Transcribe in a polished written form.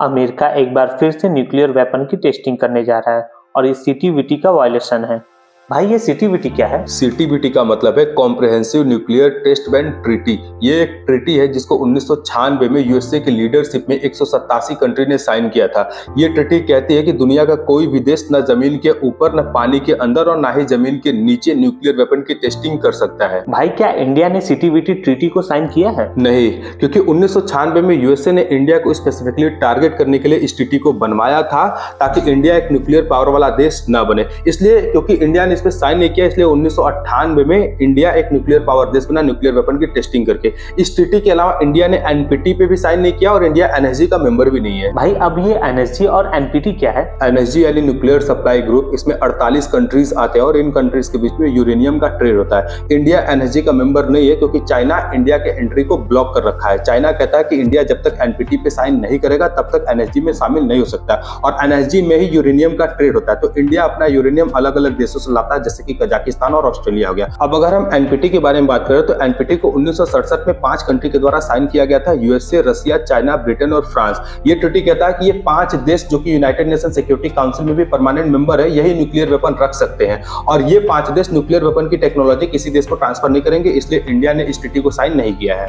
America एक बार फिर से न्यूक्लियर वेपन की टेस्टिंग करने जा रहा है और ये सीटीबीटी का वायलेशन है। भाई ये सीटीबीटी क्या है? सीटीबीटी का मतलब है comprehensive nuclear test ban treaty. ये एक ट्रीटी है जिसको 1996 में यूएसए की लीडरशिप में 187 कंट्री ने साइन किया था। ये ट्रीटी कहती है कि दुनिया का कोई भी देश न जमीन के ऊपर, न पानी के अंदर और न ही जमीन के नीचे न्यूक्लियर वेपन की टेस्टिंग कर सकता है। भाई क्या इंडिया ने सीटीबीटी ट्रीटी को साइन किया है? नहीं, क्योंकि 1996 में यूएसए ने इंडिया को स्पेसिफिकली टारगेट करने के लिए इस ट्रीटी को बनवाया था ताकि इंडिया एक न्यूक्लियर पावर वाला देश न बने। इसलिए क्योंकि इंडिया ने इस पर साइन नहीं किया, इसलिए 1998 में इंडिया एक न्यूक्लियर पावर देश बना न्यूक्लियर वेपन की टेस्टिंग करके। इस ट्रीटी के अलावा इंडिया ने एनपीटी पे भी साइन नहीं किया और इंडिया एनएसजी का मेंबर भी नहीं है। भाई अब ये एनएसजी और एनपीटी क्या है? एनएसजी यानी न्यूक्लियर सप्लाई ग्रुप, इसमें 48 कंट्रीज आते हैं और इन कंट्रीज के बीच में यूरेनियम का ट्रेड होता है। इंडिया एनएसजी का मेंबर नहीं है क्योंकि चाइना इंडिया के एंट्री को ब्लॉक कर रखा है। चाइना कहता है कि इंडिया जब तक एनपीटी पे साइन नहीं करेगा तब तक एनएसजी में शामिल नहीं हो सकता और एनएसजी में ही यूरेनियम का ट्रेड होता है। तो इंडिया अपना यूरेनियम अलग अलग देशों से लाता है, जैसे कि कजाकिस्तान और ऑस्ट्रेलिया हो गया। अब अगर हम एनपीटी के बारे में बात करें तो एनपीटी को 1967 में 5 कंट्री के द्वारा साइन किया गया था, यूएसए, रसिया, चाइना, ब्रिटेन और फ्रांस। ये ट्रीटी कहता है कि ये 5 देश जो कि यूनाइटेड नेशन सिक्योरिटी काउंसिल में भी परमानेंट मेंबर है, यही न्यूक्लियर वेपन रख सकते हैं और ये 5 देश न्यूक्लियर वेपन की टेक्नोलॉजी किसी देश को ट्रांसफर नहीं करेंगे, इसलिए इंडिया ने इस ट्रीटी को साइन नहीं किया है।